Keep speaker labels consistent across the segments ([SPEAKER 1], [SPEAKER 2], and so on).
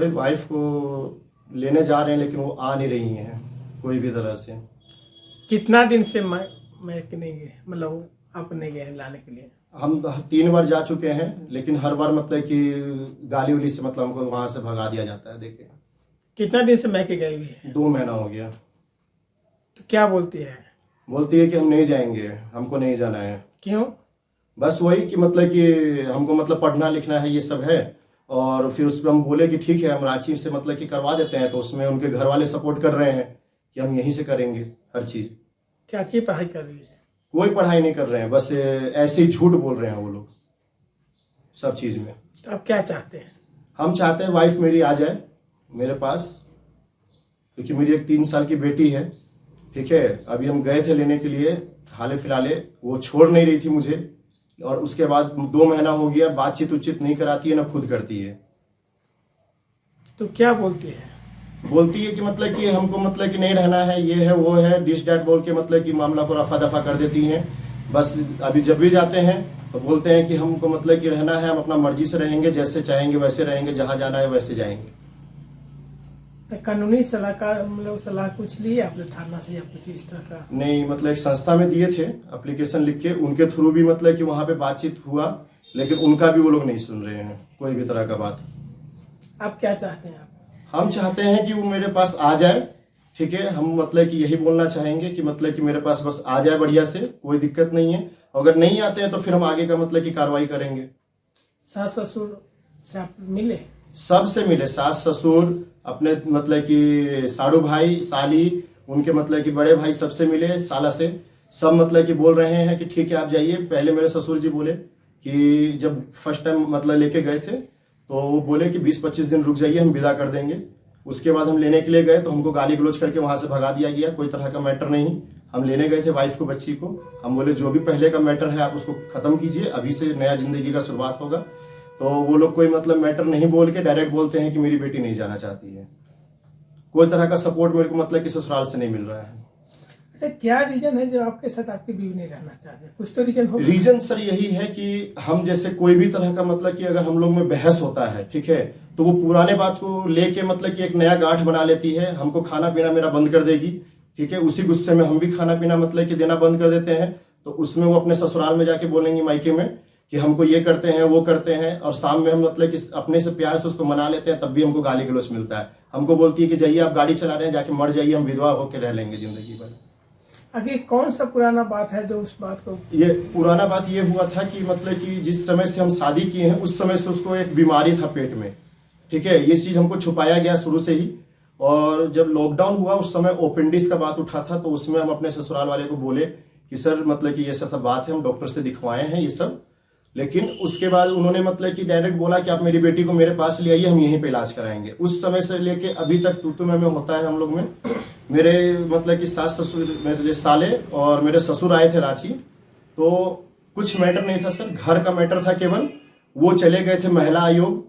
[SPEAKER 1] वही वाइफ को लेने जा रहे हैं, लेकिन वो आ नहीं रही हैं कोई भी तरह से।
[SPEAKER 2] कितना दिन से मैं नहीं गए, मतलब आप नहीं गए लाने के लिए?
[SPEAKER 1] हम 3 बार जा चुके हैं, लेकिन हर बार मतलब कि गाली उली से मतलब हमको वहां से भगा दिया जाता है। देखिए
[SPEAKER 2] कितना दिन से मैके गई हुई है?
[SPEAKER 1] 2 महीना हो गया।
[SPEAKER 2] तो क्या बोलती है?
[SPEAKER 1] बोलती है कि हम नहीं जाएंगे, हमको नहीं जाना है।
[SPEAKER 2] क्यों?
[SPEAKER 1] बस वही कि मतलब कि हमको मतलब पढ़ना लिखना है, ये सब है। और फिर उस पर हम बोले कि ठीक है हम रांची से मतलब कि करवा देते हैं, तो उसमें उनके घर वाले सपोर्ट कर रहे हैं कि हम यहीं से करेंगे हर चीज़।
[SPEAKER 2] क्या अच्छी पढ़ाई कर रही है?
[SPEAKER 1] कोई पढ़ाई नहीं कर रहे हैं, बस ऐसे ही झूठ बोल रहे हैं वो लोग सब चीज़ में।
[SPEAKER 2] तो आप क्या चाहते हैं?
[SPEAKER 1] हम चाहते हैं वाइफ मेरी आ जाए मेरे पास, क्योंकि मेरी एक 3 साल की बेटी है। ठीक है, अभी हम गए थे लेने के लिए, हाल फिलहाल वो छोड़ नहीं रही थी मुझे, और उसके बाद 2 महीना हो गया, बातचीत उचित नहीं कराती है, ना खुद करती है।
[SPEAKER 2] तो क्या बोलती है?
[SPEAKER 1] बोलती है कि मतलब कि हमको मतलब कि नहीं रहना है, ये है वो है, डिस डैट बोल के मतलब कि मामला को रफा दफा कर देती हैं। बस अभी जब भी जाते हैं तो बोलते हैं कि हमको मतलब कि रहना है, हम अपना मर्जी से रहेंगे, जैसे चाहेंगे वैसे रहेंगे, जहाँ जाना है वैसे जाएंगे।
[SPEAKER 2] तो कानूनी सलाहकार मतलब सलाह कुछ ली आपने थाना से या कुछ इस तरह का?
[SPEAKER 1] नहीं, मतलब एक संस्था में दिए थे एप्लीकेशन लिख के, उनके थ्रू भी मतलब कि वहाँ पे बातचीत हुआ, लेकिन उनका भी वो लोग नहीं सुन रहे हैं कोई भी तरह का बात।
[SPEAKER 2] आप क्या चाहते हैं?
[SPEAKER 1] हम चाहते हैं कि वो मेरे पास आ जाए। ठीक है, हम मतलब कि यही बोलना चाहेंगे कि मतलब कि मेरे पास बस आ जाए बढ़िया से, कोई दिक्कत नहीं है। अगर नहीं आते हैं तो फिर हम आगे का मतलब कि कार्रवाई करेंगे।
[SPEAKER 2] सास ससुर से आप मिले?
[SPEAKER 1] सबसे मिले, सास ससुर, अपने मतलब कि साड़ू भाई साली, उनके मतलब कि बड़े भाई, सबसे मिले, साला से। सब मतलब कि बोल रहे हैं कि ठीक है आप जाइए। पहले मेरे ससुर जी बोले कि जब फर्स्ट टाइम मतलब लेके गए थे तो वो बोले कि 20-25 दिन रुक जाइए, हम विदा कर देंगे। उसके बाद हम लेने के लिए गए तो हमको गाली गलौज करके वहां से भगा दिया गया। कोई तरह का मैटर नहीं, हम लेने गए थे वाइफ को, बच्ची को। हम बोले जो भी पहले का मैटर है आप उसको खत्म कीजिए, अभी से नया जिंदगी का शुरुआत होगा। तो वो लोग कोई मतलब मैटर नहीं बोल के डायरेक्ट बोलते हैं कि मेरी बेटी नहीं जाना चाहती है। कोई तरह का सपोर्ट मेरे को मतलब कि ससुराल से नहीं मिल रहा है।
[SPEAKER 2] अच्छा, क्या रीजन है जो आपके साथ आपकी बीवी नहीं रहना चाहती? कुछ तो रीजन होगा।
[SPEAKER 1] रीजन सर यही है कि हम जैसे कोई भी तरह का मतलब कि अगर हम लोग में बहस होता है, ठीक है, तो वो पुराने बात को लेके मतलब कि एक नया गांठ बना लेती है। हमको खाना पीना मेरा बंद कर देगी, ठीक है, उसी गुस्से में हम भी खाना पीना मतलब कि देना बंद कर देते हैं। तो उसमें वो अपने ससुराल में जाके बोलेंगी मायके में कि हमको ये करते हैं वो करते हैं, और शाम में हम मतलब कि अपने से प्यार से उसको मना लेते हैं, तब भी हमको गाली गलौज मिलता है। हमको बोलती है कि जाइए आप गाड़ी चला रहे हैं, जाके मर जाइए, हम विधवा होकर रह लेंगे जिंदगी भर।
[SPEAKER 2] आगे कौन सा पुराना बात है जो उस बात को?
[SPEAKER 1] ये पुराना बात ये हुआ था कि मतलब कि जिस समय से हम शादी किए हैं उस समय से उसको एक बीमारी था पेट में। ठीक है, ये चीज हमको छुपाया गया शुरू से ही। और जब लॉकडाउन हुआ उस समय ओपेंडिक्स का बात उठा था, तो उसमें हम अपने ससुराल वाले को बोले कि सर मतलब कि ये सब बात है, हम डॉक्टर से दिखवाए हैं ये सब। लेकिन उसके बाद उन्होंने मतलब कि डायरेक्ट बोला कि आप मेरी बेटी को मेरे पास ले आइए, हम यहीं पे इलाज कराएंगे। उस समय से लेके अभी तक तू में होता है हम लोग में। मेरे मतलब कि सास ससुर, मेरे साले और मेरे ससुर आए थे रांची, तो कुछ मैटर नहीं था सर, घर का मैटर था केवल। वो चले गए थे महिला आयोग,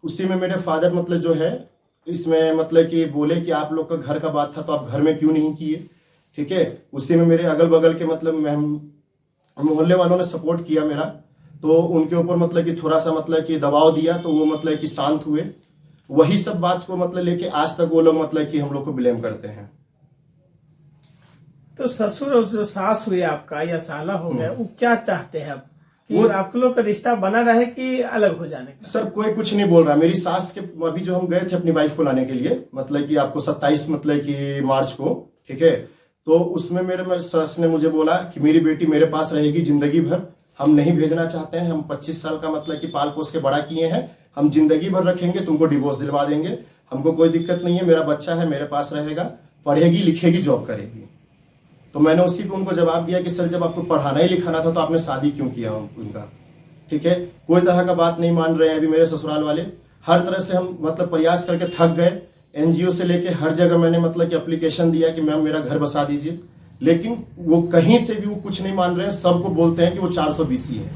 [SPEAKER 1] उसी में मेरे फादर मतलब जो है इसमें मतलब कि बोले कि आप लोग का घर का बात था तो आप घर में क्यों नहीं किए। ठीक है, उसी में मेरे अगल बगल के मतलब मोहल्ले वालों ने सपोर्ट किया मेरा, तो उनके ऊपर मतलब कि थोड़ा सा मतलब कि दबाव दिया, तो वो मतलब कि शांत हुए। वही सब बात को मतलब लेके आज तक वो लोग मतलब कि हम लोग को ब्लेम करते हैं।
[SPEAKER 2] तो ससुर और जो सास हुई आपका या साला हो गया, वो क्या चाहते हैं अब कि आप लोग का रिश्ता बना रहे कि अलग हो जाने का?
[SPEAKER 1] सर कोई कुछ नहीं बोल रहा। मेरी सास के अभी जो हम गए थे अपनी वाइफ को लाने के लिए, मतलब कि आपको 27 मतलब कि मार्च को, ठीक है, तो उसमें मेरे सास ने मुझे बोला कि मेरी बेटी मेरे पास रहेगी जिंदगी भर, हम नहीं भेजना चाहते हैं। हम 25 साल का मतलब कि पाल पोस के बड़ा किए हैं, हम जिंदगी भर रखेंगे, तुमको डिवोर्स दिलवा देंगे, हमको कोई दिक्कत नहीं है, मेरा बच्चा है मेरे पास रहेगा, पढ़ेगी लिखेगी जॉब करेगी। तो मैंने उसी पे उनको जवाब दिया कि सर जब आपको पढ़ाना ही लिखाना था तो आपने शादी क्यों किया उनका। ठीक है, कोई तरह का बात नहीं मान रहे हैं अभी मेरे ससुराल वाले। हर तरह से हम मतलब प्रयास करके थक गए, एनजीओ से लेके हर जगह मैंने मतलब कि एप्लीकेशन दिया कि मैम मेरा घर बसा दीजिए, लेकिन वो कहीं से भी वो कुछ नहीं मान रहे हैं। सबको बोलते हैं कि वो 420 है,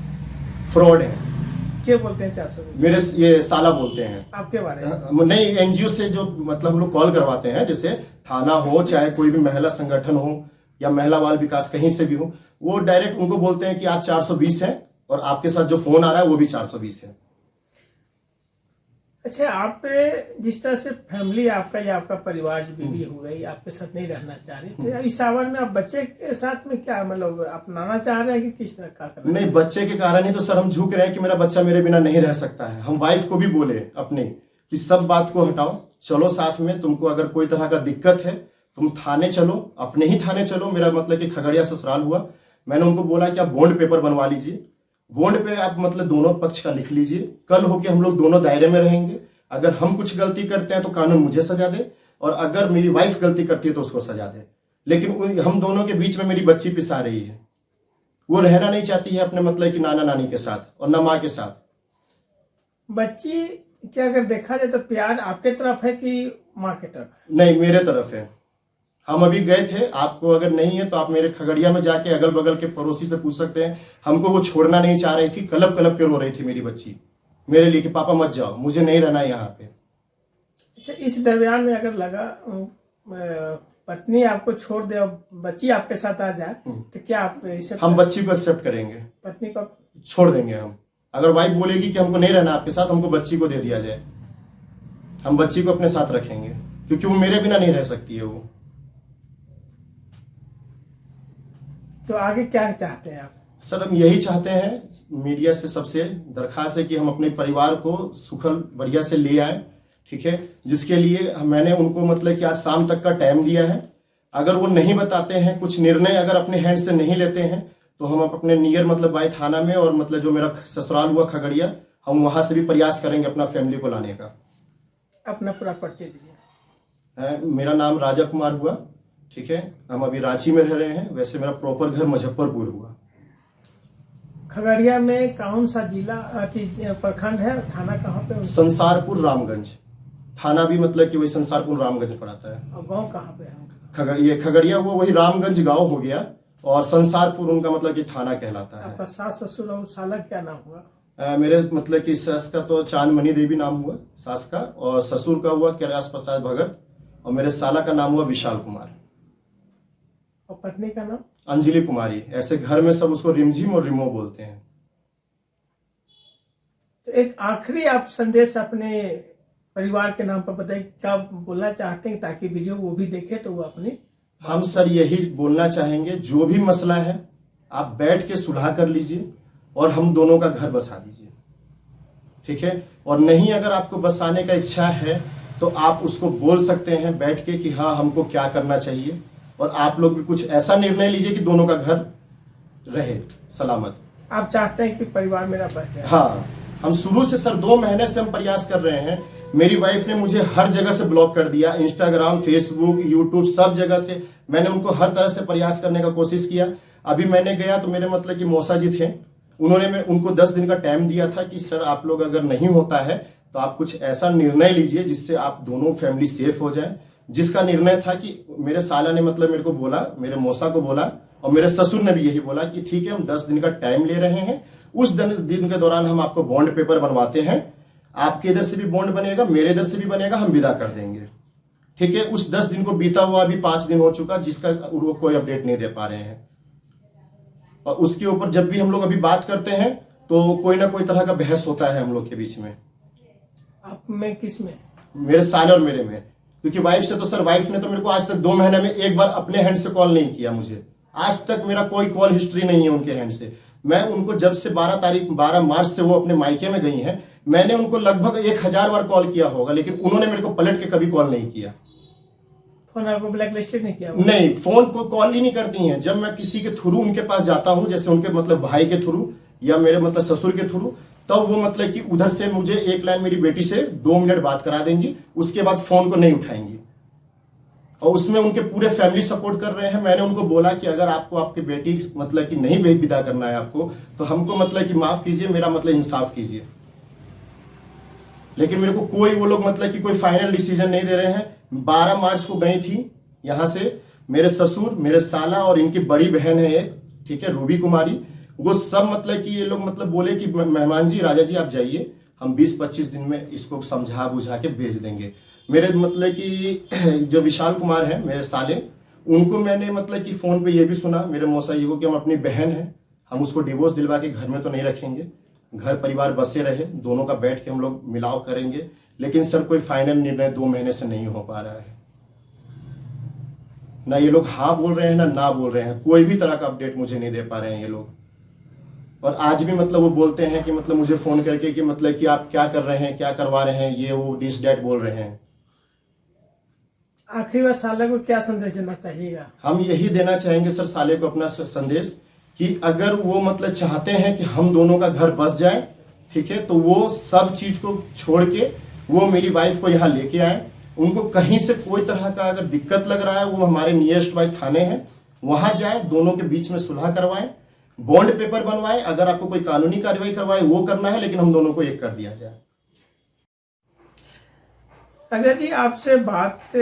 [SPEAKER 1] फ्रॉड है।
[SPEAKER 2] क्या बोलते हैं 420?
[SPEAKER 1] मेरे ये साला बोलते हैं।
[SPEAKER 2] आपके बारे में?
[SPEAKER 1] नहीं, एनजीओ से जो मतलब हम लोग कॉल करवाते हैं, जैसे थाना हो चाहे कोई भी महिला संगठन हो या महिला बाल विकास कहीं से भी हो, वो डायरेक्ट उनको बोलते हैं कि आप 420 हैं और आपके साथ जो फोन आ रहा है वो भी 420 है।
[SPEAKER 2] अच्छा, आप जिस तरह से फैमिली आपका या आपका परिवार जो बीवी हो गई आपके साथ नहीं रहना चाह रही, तो इस आवर में आप बच्चे के साथ में क्या मतलब अपनाना चाह रहे हैं कि किस तरह का करना?
[SPEAKER 1] नहीं, बच्चे के कारण ही तो सर हम झुक रहे हैं कि मेरा बच्चा मेरे बिना नहीं रह सकता है। हम वाइफ को भी बोले अपने कि सब बात को हटाओ, चलो साथ में, तुमको अगर कोई तरह का दिक्कत है तुम थाने चलो, अपने ही थाने चलो। मेरा मतलब कि खगड़िया ससुराल हुआ। मैंने उनको बोला कि आप बॉन्ड पेपर बनवा लीजिए, बॉन्ड पे आप मतलब दोनों पक्ष का लिख लीजिए, कल होके हम लोग दोनों दायरे में रहेंगे। अगर हम कुछ गलती करते हैं तो कानून मुझे सजा दे, और अगर मेरी वाइफ गलती करती है तो उसको सजा दे। लेकिन हम दोनों के बीच में मेरी बच्ची पिसा रही है, वो रहना नहीं चाहती है अपने मतलब कि नाना नानी के साथ और न माँ के साथ।
[SPEAKER 2] बच्ची क्या अगर देखा जाए तो प्यार आपके तरफ है कि माँ के तरफ?
[SPEAKER 1] नहीं, मेरे तरफ है। हम अभी गए थे, आपको अगर नहीं है तो आप मेरे खगड़िया में जाके अगल बगल के पड़ोसी से पूछ सकते हैं। हमको वो छोड़ना नहीं चाह रही थी, कलप कलप के रो रही थी मेरी बच्ची मेरे लिए कि पापा मत जाओ, मुझे नहीं रहना यहाँ पे।
[SPEAKER 2] अच्छा, इस दरमियान में अगर लगा पत्नी आपको छोड़ दे और बच्ची आपके साथ आ जाए तो क्या आप इसे?
[SPEAKER 1] हम बच्ची को एक्सेप्ट करेंगे,
[SPEAKER 2] पत्नी को
[SPEAKER 1] छोड़ देंगे हम। अगर वाइफ बोलेगी कि हमको नहीं रहना आपके साथ, हमको बच्ची को दे दिया जाए, हम बच्ची को अपने साथ रखेंगे, क्योंकि वो मेरे बिना नहीं रह सकती है वो।
[SPEAKER 2] तो आगे क्या चाहते हैं आप?
[SPEAKER 1] सर हम यही चाहते हैं, मीडिया से सबसे दरखास्त है कि हम अपने परिवार को सुखल बढ़िया से ले आए, ठीक है, जिसके लिए मैंने उनको मतलब कि आज शाम तक का टाइम दिया है। अगर वो नहीं बताते हैं, कुछ निर्णय अगर अपने हैंड से नहीं लेते हैं, तो हम अपने नियर मतलब बाई थाना में और मतलब जो मेरा ससुराल हुआ खगड़िया, हम वहां से भी प्रयास करेंगे अपना फैमिली को लाने का।
[SPEAKER 2] अपना पूरा परिचय दीजिए।
[SPEAKER 1] मेरा नाम राजा कुमार हुआ, ठीक है, हम अभी रांची में रह रहे हैं, वैसे मेरा प्रॉपर घर मुजफ्फरपुर हुआ।
[SPEAKER 2] खगड़िया में कौन सा जिला प्रखंड है, थाना कहाँ पे?
[SPEAKER 1] संसारपुर रामगंज, थाना भी मतलब कि वही संसारपुर रामगंज पड़ता है।
[SPEAKER 2] और गांव कहाँ पे है?
[SPEAKER 1] खगड़िया हुआ वही रामगंज गांव हो गया, और संसारपुर उनका मतलब कि थाना कहलाता है।
[SPEAKER 2] आपका सास ससुर और साला क्या नाम हुआ?
[SPEAKER 1] मेरे मतलब कि सास का तो चांदमणि देवी नाम हुआ सास का, और ससुर का हुआ कैलाश प्रसाद भगत, और मेरे साला का नाम हुआ विशाल कुमार।
[SPEAKER 2] और पत्नी का नाम?
[SPEAKER 1] अंजलि कुमारी। ऐसे घर में सब उसको रिमझिम और रिमो बोलते हैं।
[SPEAKER 2] तो एक आखिरी आप संदेश अपने परिवार के नाम पर बताइए, क्या बोलना चाहते हैं ताकि वीडियो वो भी देखे तो वो अपनी?
[SPEAKER 1] हम सर यही बोलना चाहेंगे, जो भी मसला है आप बैठ के सुलह कर लीजिए और हम दोनों का घर बसा दीजिए, ठीक है। और नहीं अगर आपको बसाने का इच्छा है तो आप उसको बोल सकते हैं बैठ के कि हाँ हमको क्या करना चाहिए, और आप लोग भी कुछ ऐसा निर्णय लीजिए कि दोनों का घर रहे सलामत।
[SPEAKER 2] आप चाहते हैं कि परिवार मेरा बच जाए?
[SPEAKER 1] हाँ, हम शुरू से सर 2 महीने से हम प्रयास कर रहे हैं। मेरी वाइफ ने मुझे हर जगह से ब्लॉक कर दिया, इंस्टाग्राम, फेसबुक, यूट्यूब, सब जगह से मैंने उनको हर तरह से प्रयास करने का कोशिश किया। अभी मैंने गया तो मेरे मतलब कि मौसा जी थे, उन्होंने उनको 10 दिन का टाइम दिया था कि सर आप लोग अगर नहीं होता है तो आप कुछ ऐसा निर्णय लीजिए जिससे आप दोनों फैमिली सेफ हो जाए। जिसका निर्णय था कि मेरे साला ने मतलब मेरे को बोला, मेरे मौसा को बोला, और मेरे ससुर ने भी यही बोला कि ठीक है हम 10 दिन का टाइम ले रहे हैं, उस दिन के दौरान हम आपको बॉन्ड पेपर बनवाते हैं, आपके इधर से भी बॉन्ड बनेगा, मेरे इधर से भी बनेगा, हम विदा कर देंगे, ठीक है। उस 10 दिन को बीता हुआ अभी 5 दिन हो चुका, जिसका वो कोई अपडेट नहीं दे पा रहे हैं। और उसके ऊपर जब भी हम लोग अभी बात करते हैं तो कोई ना कोई तरह का बहस होता है हम लोग के बीच में।
[SPEAKER 2] आप में किस में?
[SPEAKER 1] मेरे साले और मेरे में, क्योंकि वाइफ से तो सर वाइफ ने तो मेरे को आज तक 2 महीने में एक बार अपने हैंड से कॉल नहीं किया मुझे, आज तक मेरा कोई कॉल हिस्ट्री नहीं है उनके हैंड से। मैं उनको जब से 12 मार्च से वो अपने मायके में गई हैं, मैंने उनको लगभग 1000 बार कॉल किया होगा, लेकिन उन्होंने मेरे को पलट के कभी कॉल नहीं किया।
[SPEAKER 2] फोन आपको ब्लैक लिस्टेड नहीं किया?
[SPEAKER 1] नहीं, फोन को कॉल ही नहीं करती हैं। जब मैं किसी के थ्रू उनके पास जाता हूं, जैसे उनके मतलब भाई के थ्रू या मेरे मतलब ससुर के थ्रू, तब वो मतलब कि उधर से मुझे एक लाइन मेरी बेटी से 2 मिनट बात करा देंगी, उसके बाद फोन को नहीं उठाएंगी। और उसमें उनके पूरे फैमिली सपोर्ट कर रहे हैं। मैंने उनको बोला कि अगर आपको आपकी बेटी मतलब कि नहीं विदा करना है आपको, तो हमको मतलब कि माफ कीजिए, मेरा मतलब इंसाफ कीजिए। लेकिन मेरे को कोई वो लोग मतलब कि कोई फाइनल डिसीजन नहीं दे रहे हैं। 12 मार्च को गई थी यहाँ से मेरे ससुर, मेरे साला और इनकी बड़ी बहन है एक, ठीक है, रूबी कुमारी, वो सब मतलब कि ये लोग मतलब बोले कि मेहमान जी, राजा जी आप जाइए, हम 20-25 दिन में इसको समझा बुझा के भेज देंगे। मेरे मतलब कि जो विशाल कुमार है मेरे साले, उनको मैंने मतलब कि फोन पे ये भी सुना मेरे मौसा जी को कि हम अपनी बहन है, हम उसको डिवोर्स दिलवा के घर में तो नहीं रखेंगे, घर परिवार बसे रहे, दोनों का बैठ के हम लोग मिलाव करेंगे, लेकिन सर कोई फाइनल निर्णय 2 महीने से नहीं हो पा रहा है। ना ये लोग हाँ बोल रहे हैं ना बोल रहे हैं, कोई भी तरह का अपडेट मुझे नहीं दे पा रहे हैं ये लोग। और आज भी मतलब वो बोलते हैं कि मतलब मुझे फोन करके कि मतलब कि आप क्या कर रहे हैं, क्या करवा रहे हैं, ये वो डिस डैट बोल रहे हैं।
[SPEAKER 2] आखिरी बार साले को क्या संदेश देना चाहिएगा? हम
[SPEAKER 1] यही देना चाहेंगे सर साले को अपना संदेश कि अगर वो मतलब चाहते हैं कि हम दोनों का घर बस जाए, ठीक है, तो वो सब चीज को छोड़ के वो मेरी वाइफ को यहाँ लेके आए। उनको कहीं से कोई तरह का अगर दिक्कत लग रहा है, वो हमारे नियरेस्ट बाई थाने हैं, वहां जाए, दोनों के बीच में सुलह करवाएं, बॉन्ड पेपर बनवाएं। अगर आपको कोई कानूनी कार्रवाई करवाए वो करना है, लेकिन हम दोनों को एक कर दिया जाए।
[SPEAKER 2] अजय जी, आपसे बात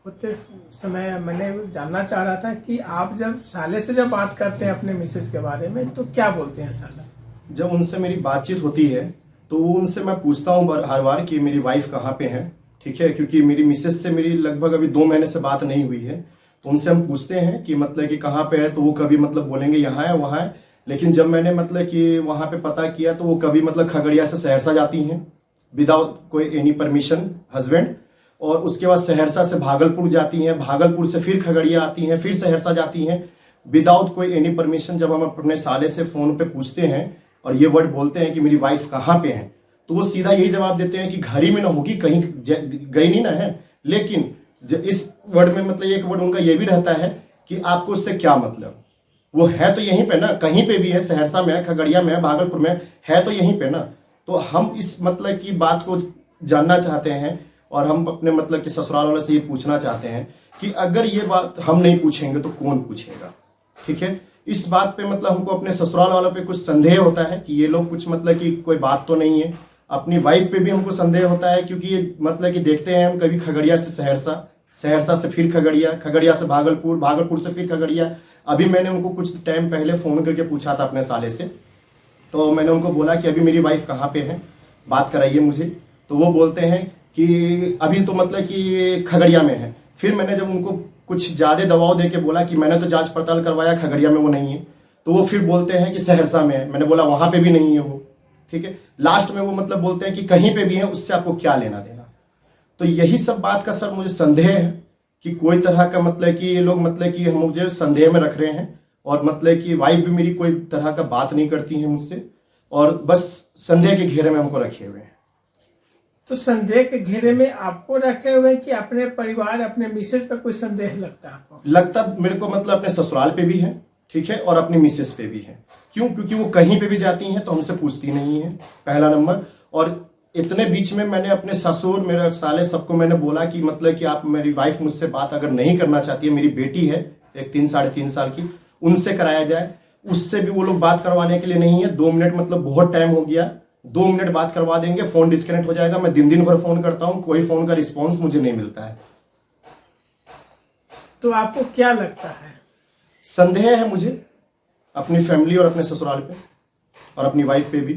[SPEAKER 2] होते समय मैंने जानना चाह रहा था कि आप जब साले से जब बात करते हैं अपने मिसेज के बारे में, तो क्या बोलते हैं साला?
[SPEAKER 1] जब उनसे मेरी बातचीत होती है तो उनसे मैं पूछता हूँ हर बार कि मेरी वाइफ कहाँ पे है, ठीक है, क्योंकि मेरी मिसेज से मेरी लगभग अभी 2 महीने से बात नहीं हुई है। तो उनसे हम पूछते हैं कि मतलब कि कहाँ पे है, तो वो कभी मतलब बोलेंगे यहाँ है वहाँ है। लेकिन जब मैंने मतलब कि वहाँ पे पता किया तो वो कभी मतलब खगड़िया से सहरसा जाती हैं विदाउट कोई एनी परमिशन हस्बैंड, और उसके बाद सहरसा से भागलपुर जाती हैं, भागलपुर से फिर खगड़िया आती हैं, फिर सहरसा जाती हैं विदाउट कोई एनी परमिशन। जब हम अपने साले से फोन पे पूछते हैं और ये वर्ड बोलते हैं कि मेरी वाइफ कहाँ पे है, तो वो सीधा यही जवाब देते हैं कि घर ही में ना होगी, कहीं गई नहीं ना है। लेकिन इस वर्ड में मतलब एक वर्ड उनका ये भी रहता है कि आपको उससे क्या मतलब, वो है तो यहीं पे ना, कहीं पे भी है, सहरसा में है, खगड़िया में है, भागलपुर में है, तो यहीं पे ना। तो हम इस मतलब की बात को जानना चाहते हैं और हम अपने मतलब कि ससुराल वाले से ये पूछना चाहते हैं कि अगर ये बात हम नहीं पूछेंगे तो कौन पूछेगा, ठीक है। इस बात पे मतलब हमको अपने ससुराल वालों पे कुछ संदेह होता है कि ये लोग कुछ मतलब कि कोई बात तो नहीं है। अपनी वाइफ पे भी हमको संदेह होता है, क्योंकि ये मतलब कि देखते हैं हम कभी खगड़िया से सहरसा, सहरसा से फिर खगड़िया, खगड़िया से भागलपुर, भागलपुर से फिर खगड़िया। अभी मैंने उनको कुछ टाइम पहले फोन करके पूछा था अपने साले से, तो मैंने उनको बोला कि अभी मेरी वाइफ कहाँ पे है, बात कराइए मुझे। तो वो बोलते हैं कि अभी तो मतलब कि खगड़िया में है। फिर मैंने जब उनको कुछ ज़्यादा दबाव दे के बोला कि मैंने तो जांच पड़ताल करवाया, खगड़िया में वो नहीं है, तो वो फिर बोलते हैं कि सहरसा में है। मैंने बोला वहाँ पे भी नहीं है वो, ठीक है। लास्ट में वो मतलब बोलते हैं कि कहीं पे भी है, उससे आपको क्या लेना देना। तो यही सब बात का सर मुझे संदेह है कि कोई तरह का मतलब कि ये लोग मतलब कि मुझे संदेह में रख रहे हैं, और मतलब कि वाइफ भी मेरी कोई तरह का बात नहीं करती है मुझसे, और बस संदेह के घेरे में हमको रखे हुए हैं।
[SPEAKER 2] तो संदेह के घेरे में आपको रखे हुए कि अपने परिवार, अपने मिसेज पर कोई संदेह लगता है आपको?
[SPEAKER 1] लगता मेरे को मतलब अपने ससुराल पे भी है, ठीक है, और अपनी मिसेज पे भी है। क्यों? क्योंकि वो कहीं पे भी जाती हैं तो हमसे पूछती नहीं है, पहला नंबर। और इतने बीच में मैंने अपने ससुर, मेरे साले, सबको मैंने बोला कि मतलब कि आप, मेरी वाइफ मुझसे बात अगर नहीं करना चाहती है, मेरी बेटी है एक 3-3.5 साल की, उनसे कराया जाए। उससे भी वो लोग बात करवाने के लिए नहीं है। 2 मिनट मतलब बहुत टाइम हो गया, 2 मिनट बात करवा देंगे, फोन डिस्कनेक्ट हो जाएगा। मैं दिन भर फोन करता हूं, कोई फोन का रिस्पॉन्स मुझे नहीं मिलता है।
[SPEAKER 2] तो आपको क्या लगता है?
[SPEAKER 1] संदेह है मुझे अपनी फैमिली और अपने ससुराल पे और अपनी वाइफ पे भी।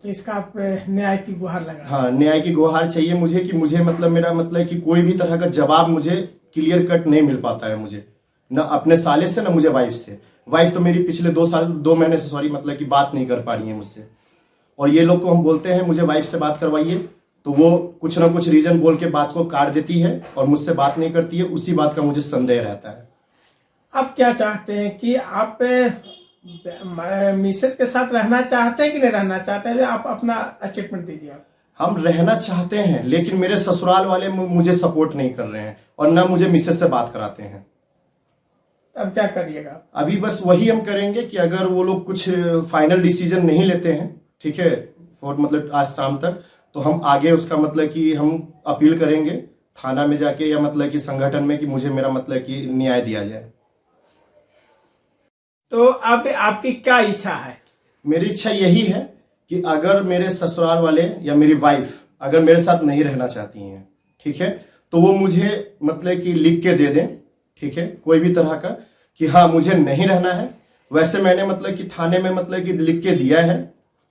[SPEAKER 2] तो इसका आप न्याय की गुहार लगा?
[SPEAKER 1] हाँ, न्याय की गुहार चाहिए मुझे कि मुझे मतलब मेरा मतलब कि कोई भी तरह का जवाब मुझे क्लियर कट नहीं मिल पाता है मुझे, ना अपने साले से ना मुझे वाइफ से। वाइफ तो मेरी पिछले 2 महीने से सॉरी मतलब कि बात नहीं कर पा रही है मुझसे। और ये लोग को हम बोलते हैं मुझे वाइफ से बात करवाइए, तो वो कुछ ना कुछ रीजन बोल के बात को काट देती है और मुझसे बात नहीं करती है। उसी बात का मुझे संदेह रहता है।
[SPEAKER 2] आप क्या चाहते हैं कि आप मिसेज के साथ रहना चाहते हैं कि नहीं रहना चाहते हैं? आप अपना स्टेटमेंट दीजिए।
[SPEAKER 1] हम रहना चाहते हैं, लेकिन मेरे ससुराल वाले मुझे सपोर्ट नहीं कर रहे हैं और ना मुझे मिसेज से बात कराते हैं।
[SPEAKER 2] अब क्या करिएगा? अभी
[SPEAKER 1] बस वही हम करेंगे कि अगर वो लोग कुछ फाइनल डिसीजन नहीं लेते हैं, ठीक है, फॉर मतलब आज शाम तक, तो हम आगे उसका मतलब कि हम अपील करेंगे थाना में जाके या मतलब कि संगठन में कि मुझे मेरा मतलब कि न्याय दिया जाए।
[SPEAKER 2] तो अब आपकी क्या इच्छा है?
[SPEAKER 1] मेरी इच्छा यही है कि अगर मेरे ससुराल वाले या मेरी वाइफ अगर मेरे साथ नहीं रहना चाहती हैं, ठीक है, तो वो मुझे मतलब कि लिख के दे दें, ठीक है, कोई भी तरह का कि हाँ मुझे नहीं रहना है। वैसे मैंने मतलब कि थाने में मतलब कि लिख के दिया है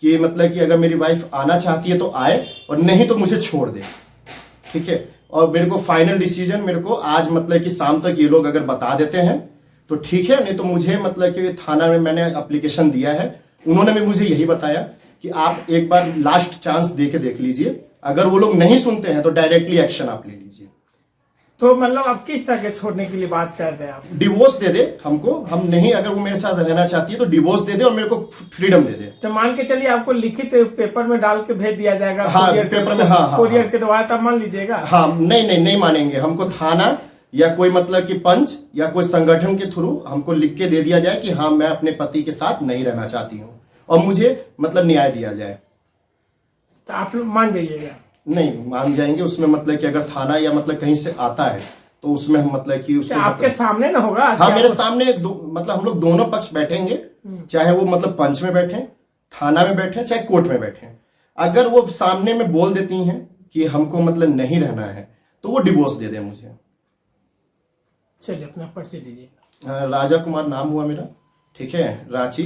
[SPEAKER 1] कि मतलब कि अगर मेरी वाइफ आना चाहती है तो आए और नहीं तो मुझे छोड़ दे, ठीक है। और मेरे को फाइनल डिसीजन मेरे को आज मतलब कि शाम तक ये लोग अगर बता देते हैं तो ठीक है, नहीं तो मुझे मतलब कि थाना में मैंने एप्लीकेशन दिया है, उन्होंने भी मुझे यही बताया कि आप एक बार लास्ट चांस दे के देख लीजिए, अगर वो लोग नहीं सुनते हैं तो डायरेक्टली एक्शन आप ले लीजिए।
[SPEAKER 2] तो मतलब आप किस तरह के छोड़ने के लिए बात कर रहे हैं आप?
[SPEAKER 1] डिवोर्स दे दे हमको, हम नहीं, अगर वो मेरे साथ रहना चाहती है तो डिवोर्स दे दे और मेरे को फ्रीडम दे दे।
[SPEAKER 2] तो मान के चलिए आपको लिखित पेपर में डाल के भेज दिया जाएगा,
[SPEAKER 1] हाँ, पेपर में, हाँ,
[SPEAKER 2] कोरियर के द्वारा, तब मान लीजिएगा?
[SPEAKER 1] हाँ, नहीं मानेंगे। हमको थाना या कोई मतलब कि पंच या कोई संगठन के थ्रू हमको लिख के दे दिया जाए कि हाँ मैं अपने पति के साथ नहीं रहना चाहती हूँ और मुझे मतलब न्याय दिया जाए,
[SPEAKER 2] तो आप लोग मान जाइएगा?
[SPEAKER 1] नहीं मान जाएंगे। उसमें मतलब कि अगर थाना या मतलब कहीं से आता है तो उसमें हम मतलब कि उसको
[SPEAKER 2] आपके सामने ना होगा?
[SPEAKER 1] हाँ, मेरे सामने मतलब हम लोग दोनों पक्ष बैठेंगे, चाहे वो मतलब पंच में बैठे, थाना में बैठे, चाहे कोर्ट में बैठे। अगर वो सामने में बोल देती हैं कि हमको मतलब नहीं रहना है तो वो डिवोर्स दे दे मुझे।
[SPEAKER 2] चलिए अपना परिचय दीजिए।
[SPEAKER 1] राजा कुमार नाम हुआ मेरा, ठीक है, रांची